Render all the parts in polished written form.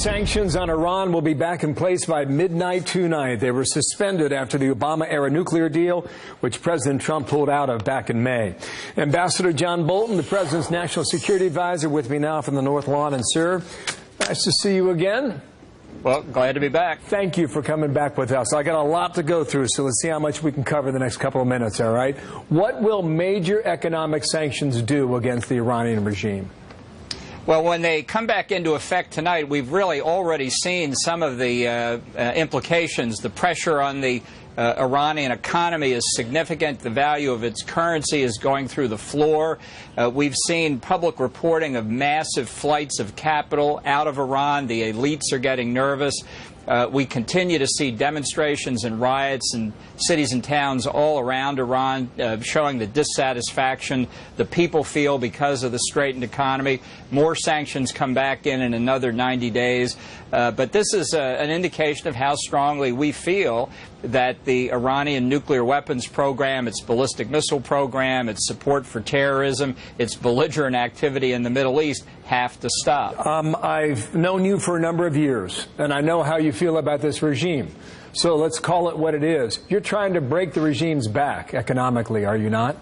Sanctions on Iran will be back in place by midnight tonight. They were suspended after the Obama-era nuclear deal, which President Trump pulled out of back in May. Ambassador John Bolton, the president's national security advisor, with me now from the North Lawn. And, sir, nice to see you again. Well, glad to be back. Thank you for coming back with us. I got a lot to go through, so let's see how much we can cover the next couple of minutes, all right? What will major economic sanctions do against the Iranian regime? Well, when they come back into effect tonight, we've really already seen some of the implications. The pressure on the Iranian economy is significant. The value of its currency is going through the floor. We've seen public reporting of massive flights of capital out of Iran. The elites are getting nervous. We continue to see demonstrations and riots in cities and towns all around Iran, showing the dissatisfaction the people feel because of the straitened economy. More sanctions come back in another 90 days. But this is an indication of how strongly we feel that the Iranian nuclear weapons program, its ballistic missile program, its support for terrorism, its belligerent activity in the Middle East have to stop. I've known you for a number of years, and I know how you feel about this regime. So let's call it what it is. You're trying to break the regime's back economically, are you not?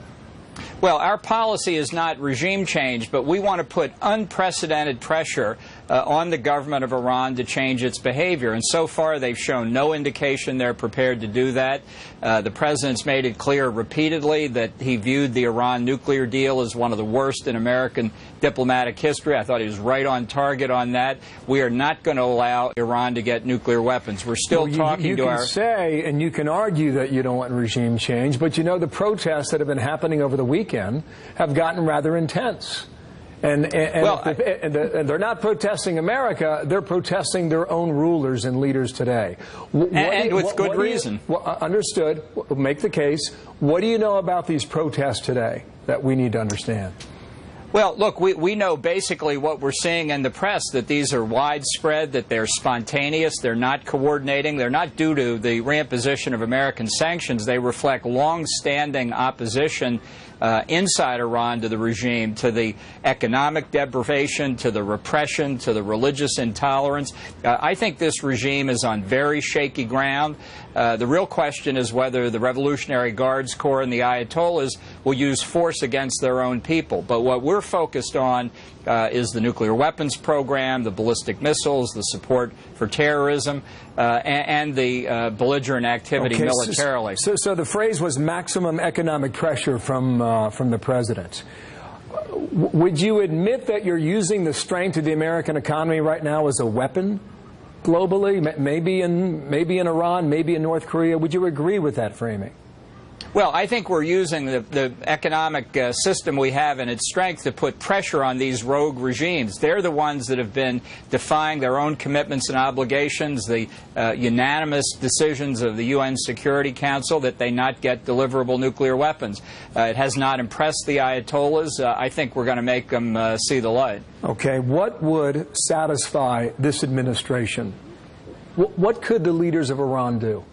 Well, our policy is not regime change, but we want to put unprecedented pressure on the government of Iran to change its behavior. And so far, they've shown no indication they're prepared to do that. The president's made it clear repeatedly that he viewed the Iran nuclear deal as one of the worst in American diplomatic history. I thought he was right on target on that. We are not going to allow Iran to get nuclear weapons. We're still talking to our... You can say, and you can argue that you don't want regime change, but you know the protests that have been happening over the weekend have gotten rather intense. And they're not protesting America, they're protesting their own rulers and leaders today. And with good reason. Understood. Make the case. What do you know about these protests today that we need to understand? Well, look, we know basically what we're seeing in the press, that these are widespread, that they're spontaneous, they're not coordinating, they're not due to the reimposition of American sanctions. They reflect long-standing opposition inside Iran to the regime, to the economic deprivation, to the repression, to the religious intolerance. I think this regime is on very shaky ground. The real question is whether the Revolutionary Guards Corps and the Ayatollahs will use force against their own people. But what we're focused on is the nuclear weapons program, the ballistic missiles, the support for terrorism, and the belligerent activity militarily. So the phrase was maximum economic pressure from the president. Would you admit that you're using the strength of the American economy right now as a weapon globally, maybe in Iran, maybe in North Korea? Would you agree with that framing? Well, I think we're using the economic system we have and its strength to put pressure on these rogue regimes. They're the ones that have been defying their own commitments and obligations, the unanimous decisions of the UN Security Council that they not get deliverable nuclear weapons. It has not impressed the Ayatollahs. I think we're going to make them see the light. Okay. What would satisfy this administration? What could the leaders of Iran do?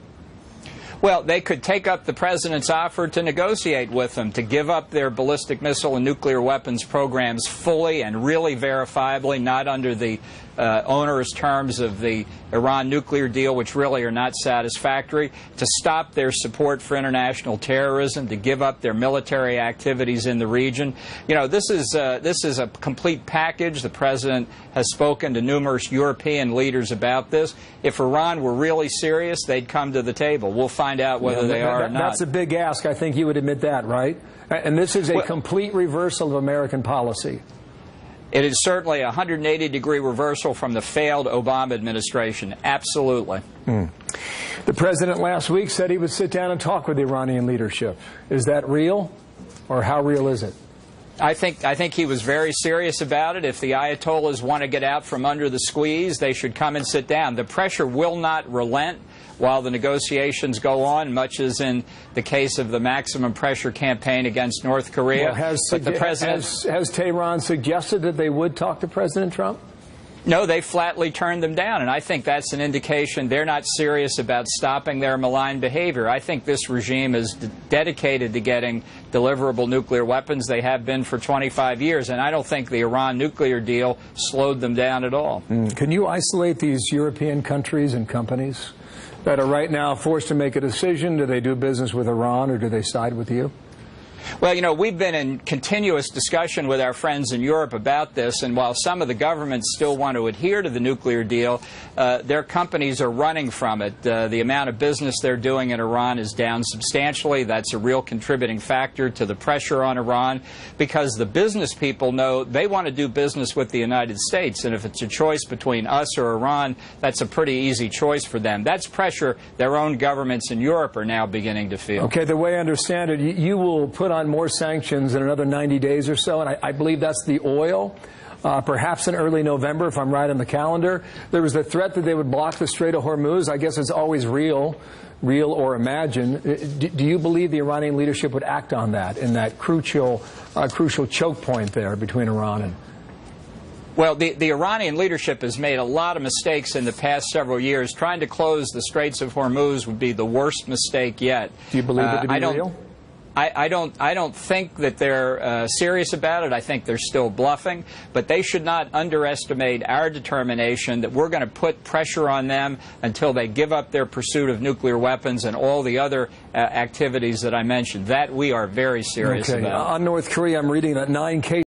Well, they could take up the president's offer to negotiate with them, to give up their ballistic missile and nuclear weapons programs fully and really verifiably, not under the onerous terms of the Iran nuclear deal, which really are not satisfactory, to stop their support for international terrorism, to give up their military activities in the region. You know, this is a complete package. The president has spoken to numerous European leaders about this. If Iran were really serious, they'd come to the table. We'll find out whether they are or not. That's a big ask. I think you would admit that, right? And this is a complete reversal of American policy. It is certainly a 180-degree reversal from the failed Obama administration. Absolutely. The president last week said he would sit down and talk with the Iranian leadership. Is that real, or how real is it? I think he was very serious about it. If the Ayatollahs want to get out from under the squeeze, they should come and sit down. The pressure will not relent while the negotiations go on, much as in the case of the maximum pressure campaign against North Korea. Well, has Tehran suggested that they would talk to President Trump? No, they flatly turned them down, and I think that's an indication they're not serious about stopping their malign behavior. I think this regime is dedicated to getting deliverable nuclear weapons. They have been for 25 years, and I don't think the Iran nuclear deal slowed them down at all. Can you isolate these European countries and companies that are right now forced to make a decision? Do they do business with Iran, or do they side with you? Well, you know, we've been in continuous discussion with our friends in Europe about this, and while some of the governments still want to adhere to the nuclear deal, their companies are running from it. The amount of business they're doing in Iran is down substantially. That's a real contributing factor to the pressure on Iran, because the business people know they want to do business with the United States, and if it's a choice between us or Iran, that's a pretty easy choice for them. That's pressure their own governments in Europe are now beginning to feel. Okay, the way I understand it, you will put on more sanctions in another 90 days or so, and I believe that's the oil, perhaps in early November, if I'm right on the calendar. There was the threat that they would block the Strait of Hormuz. I guess it's always real or imagined. Do you believe the Iranian leadership would act on that, in that crucial choke point there between Iran and... Well, the Iranian leadership has made a lot of mistakes in the past several years. Trying to close the Straits of Hormuz would be the worst mistake yet. Do you believe it to be real? I don't think that they're serious about it. I think they're still bluffing, but they should not underestimate our determination that we're going to put pressure on them until they give up their pursuit of nuclear weapons and all the other activities that I mentioned. That we are very serious about. On North Korea, I'm reading that 9 cases